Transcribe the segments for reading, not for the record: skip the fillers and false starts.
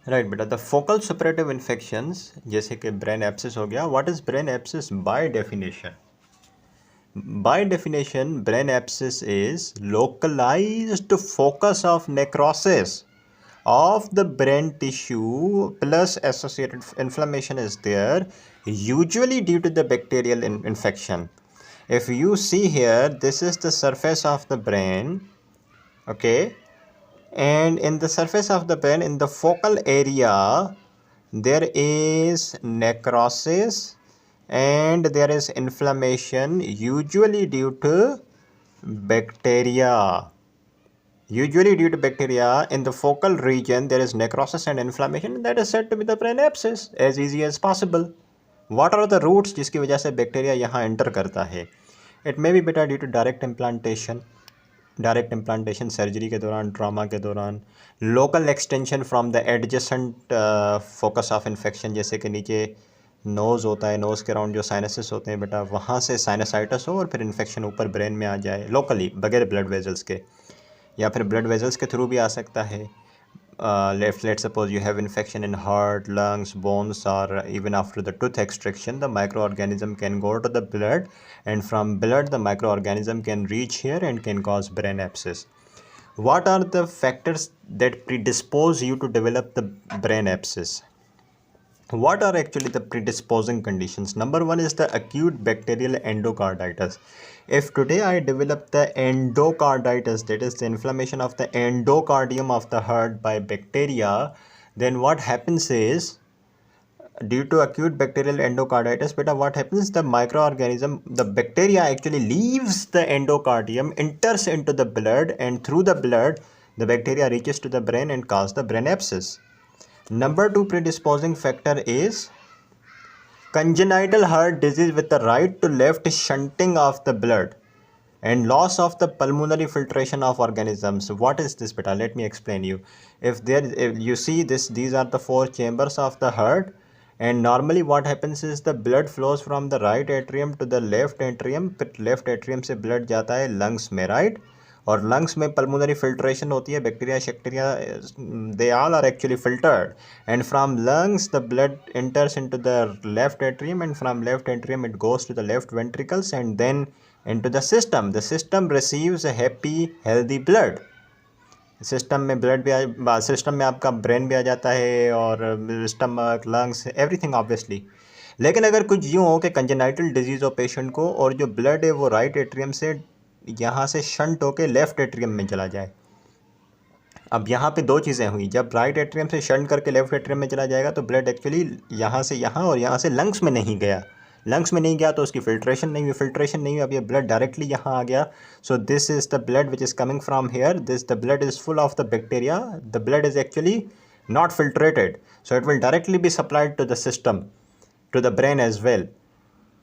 Right बेटा, the focal superlative infections जैसे कि ब्रेन एब्सेस हो गया. What is brain abscess by definition? By definition, brain abscess is localized focus of necrosis of the brain tissue plus associated inflammation is there, usually due to the bacterial infection. If you see here, this is the surface of the brain, okay, and in the surface of the brain, in the focal area, there is necrosis and there is inflammation, usually due to bacteria. Usually due to bacteria. In the focal region there is necrosis and inflammation, that is said to be the brain abscess, as easy as possible. What are the roots जिसकी वजह से bacteria यहाँ enter करता है? It may be better due to direct implantation surgery के दौरान, trauma के दौरान, local extension from the adjacent focus of infection, जैसे कि नीचे नोज़ होता है, नोज़ के अराउंड जो साइनसेस होते हैं बेटा, वहाँ से साइनसाइटिस हो और फिर इन्फेक्शन ऊपर ब्रेन में आ जाए लोकली बगैर ब्लड वेजल्स के, या फिर ब्लड वेजल्स के थ्रू भी आ सकता है. Let's suppose you have infection in heart, lungs, bones, or even after the tooth extraction, the microorganism can go to the blood, and from blood the microorganism can reach here and can cause brain abscess. What are the factors that predispose you to develop the brain abscess? What are actually the predisposing conditions? Number one is the acute bacterial endocarditis. If today I develop the endocarditis, that is the inflammation of the endocardium of the heart by bacteria, then what happens is, due to acute bacterial endocarditis, beta, what happens, the microorganism, the bacteria actually leaves the endocardium, enters into the blood, and through the blood the bacteria reaches to the brain and cause the brain abscess. Number two predisposing factor is congenital heart disease with the right to left shunting of the blood and loss of the pulmonary filtration of organisms. What is this beta? Let me explain you. If you see this, these are the four chambers of the heart, and normally what happens is the blood flows from the right atrium to the left atrium, फिर left atrium से blood जाता है lungs में, right? और lungs में pulmonary filtration होती है, bacteria शैक्टीरिया they all are actually filtered, and from lungs the blood enters into the left atrium, and from left atrium it goes to the left ventricles and then into the system. The system receives happy healthy blood. System में blood भी system में आपका brain भी आ जाता है और stomach, lungs, everything obviously. लेकिन अगर कुछ यूँ हो कि कंजेनाइटल डिजीज़ हो पेशेंट को और जो ब्लड है वो राइट एट्रियम से यहाँ से शंट होके लेफ़्ट एट्रियम में चला जाए. अब यहाँ पे दो चीज़ें हुई. जब राइट एट्रियम से शंट करके लेफ़्ट एट्रियम में चला जाएगा तो ब्लड एक्चुअली यहाँ से यहाँ और यहाँ से लंग्स में नहीं गया. लंग्स में नहीं गया तो उसकी फिल्ट्रेशन नहीं हुई. अब ये ब्लड डायरेक्टली यहाँ आ गया. So this is the blood which is coming from here. The blood is full of the bacteria. The blood is actually not filtrated, so it will directly be supplied to the system, to the brain as well.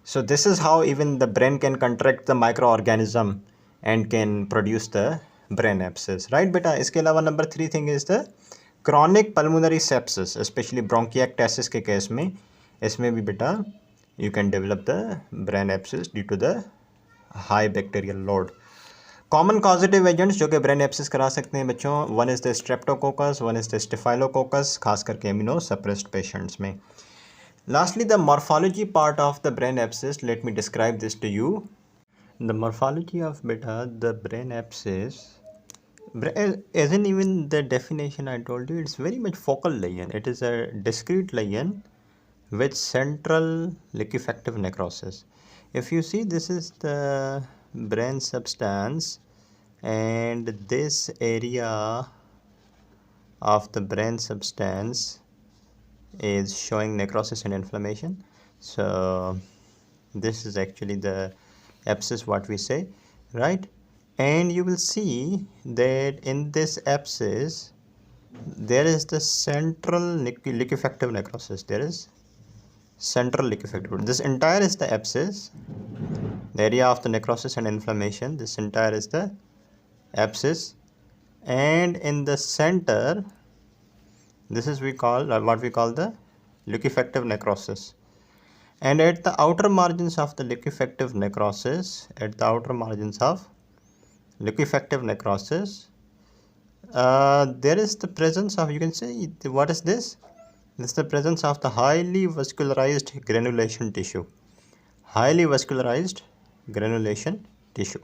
So this is how even the brain can contract the microorganism and can produce the brain abscess, right beta? इसके अलावा number 3 thing is the chronic pulmonary sepsis, especially bronchiectasis के case में, इसमें भी बेटा you can develop the brain abscess due to the high bacterial load. Common causative agents जो कि brain abscess करा सकते हैं बच्चों, one is the streptococcus, one is the staphylococcus, खास करके इम्यूनो सप्रेस्ड पेशेंट्स में. Lastly the morphology part of the brain abscess, let me describe this to you. The morphology of बेटा the brain abscess, as in even the definition I told you, it's very much focal lesion. It is a discrete lesion with central liquefactive necrosis. If you see, this is the brain substance, and this area of the brain substance is showing necrosis and inflammation. So this is actually the abscess, what we say, right? And you will see that in this abscess there is the central liquefactive necrosis. There is central liquefactive. This entire is the abscess, the area of the necrosis and inflammation. This entire is the abscess, and in the center, this is what we call the liquefactive necrosis. And at the outer margins of the liquefactive necrosis, There is the presence of, you can say, what is this? This is the presence of the highly vascularized granulation tissue. Highly vascularized granulation tissue,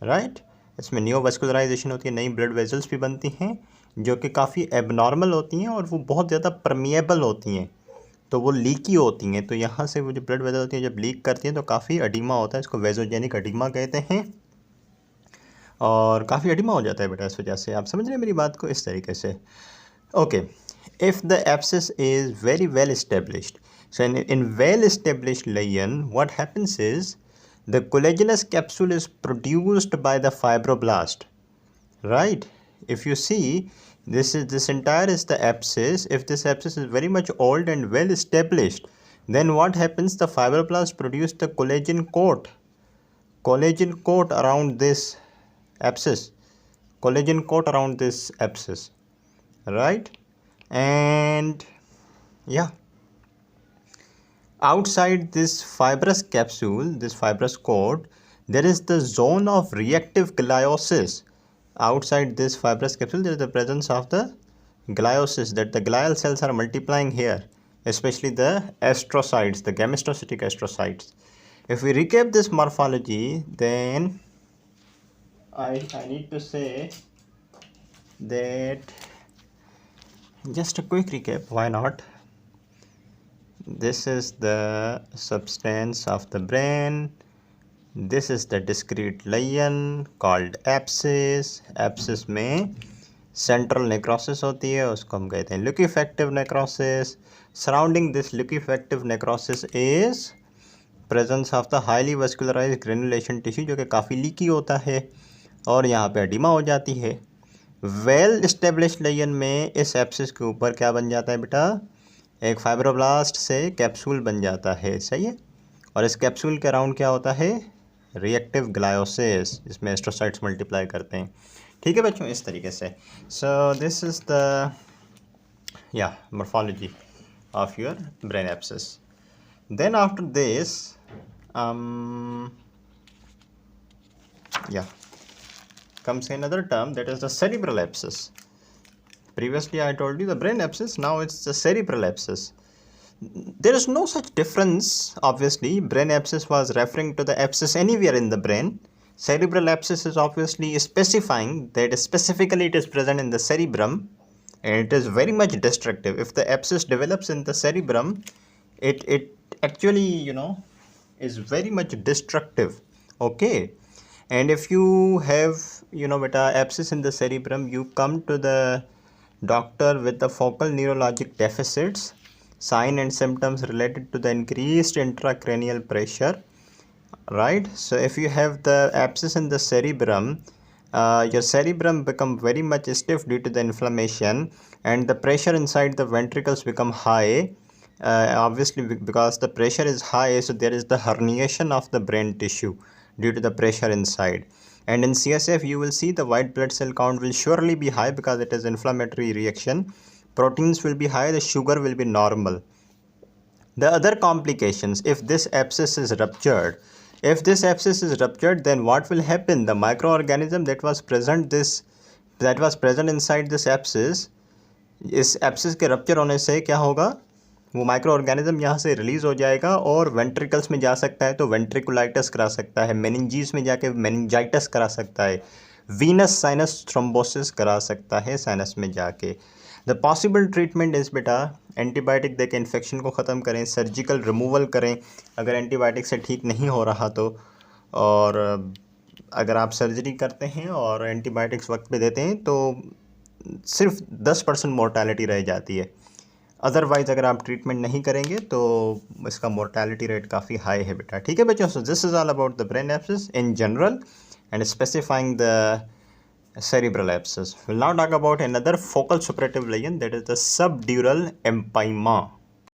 right इसमें new वस्कुलराइजेशन होती है, नई blood vessels भी बनती हैं जो कि काफ़ी एबनॉर्मल होती हैं और वो बहुत ज़्यादा परमिएबल होती हैं, तो वो लीकी होती हैं। तो यहाँ से वो जो ब्लड वेजल होती हैं जब लीक करती हैं तो काफ़ी एडिमा होता है, इसको वेजोजेनिक एडिमा कहते हैं, और काफ़ी एडिमा हो जाता है बेटा इस वजह से। आप समझ रहे हैं मेरी बात को इस तरीके से। Okay, if the abscess is very well established, so in well established lesion what happens is the collagenous capsule is produced by the fibroblast, right? If you see, this entire is the abscess. If this abscess is very much old and well established, then what happens, the fibroblast produce the collagen coat around this abscess, collagen coat around this abscess, right? And yeah, outside this fibrous capsule, this fibrous coat, there is the zone of reactive gliosis. Outside this fibrous capsule there is the presence of the gliosis, that the glial cells are multiplying here, especially the astrocytes, the gametositotic astrocytes. If we recap this morphology, then I need to say that, just a quick recap, why not? This is the substance of the brain. This is the discrete lesion called abscess. Abscess में central necrosis होती है, उसको हम कहते हैं liquefactive necrosis. Surrounding this liquefactive necrosis is presence of the highly vascularized granulation tissue जो कि काफ़ी leaky होता है और यहाँ पे edema हो जाती है। वेल एस्टेब्लिश्ड लेजन में इस एब्सेस के ऊपर क्या बन जाता है बेटा, एक फाइब्रोब्लास्ट से कैप्सूल बन जाता है, सही है, और इस कैप्सूल के अराउंड क्या होता है, रिएक्टिव ग्लायोसिस, इसमें एस्ट्रोसाइट्स मल्टीप्लाई करते हैं। ठीक है बच्चों, इस तरीके से। So this is the morphology of your brain abscess. Then after this comes another term, that is the cerebral abscess. Previously I told you the brain abscess, now it's the cerebral abscess. There is no such difference, obviously. Brain abscess was referring to the abscess anywhere in the brain. Cerebral abscess is obviously specifying that specifically it is present in the cerebrum and it is very much destructive. If the abscess develops in the cerebrum, it actually is very much destructive. Okay, and if you have beta abscess in the cerebrum, you come to the doctor with the focal neurologic deficits, sign and symptoms related to the increased intracranial pressure, right? So if you have the abscess in the cerebrum, your cerebrum become very much stiff due to the inflammation and the pressure inside the ventricles become high, obviously because the pressure is high, so there is the herniation of the brain tissue due to the pressure inside. And in CSF you will see the white blood cell count will surely be high because it is inflammatory reaction, proteins will be high, the sugar will be normal. The other complications, if this abscess is ruptured, then what will happen, the microorganism that was present inside this abscess, इस abscess के rupture होने से क्या होगा, वो micro organism यहाँ से release हो जाएगा और वेंट्रिकल्स में जा सकता है तो वेंट्रिकुलाइटिस करा सकता है, मेनिंजीज में जाके मेनिंजाइटिस करा सकता है, वीनस साइनस थ्रोम्बोसिस करा सकता है साइनस में जाके। द पॉसिबल ट्रीटमेंट इज़ बेटा एंटीबायोटिक दे के इन्फेक्शन को ख़त्म करें, सर्जिकल रिमूवल करें अगर एंटीबायोटिक से ठीक नहीं हो रहा तो, और अगर आप सर्जरी करते हैं और एंटीबायोटिक्स वक्त पे देते हैं तो सिर्फ 10% मोर्टालिटी रह जाती है, अदरवाइज़ अगर आप ट्रीटमेंट नहीं करेंगे तो इसका मोर्टालिटी रेट काफ़ी हाई है बेटा। ठीक है बच्चों, so this is all about the brain abscess in general and specifying the cerebral abscess. We'll now talk about another focal suppurative lesion, that is the subdural empyema.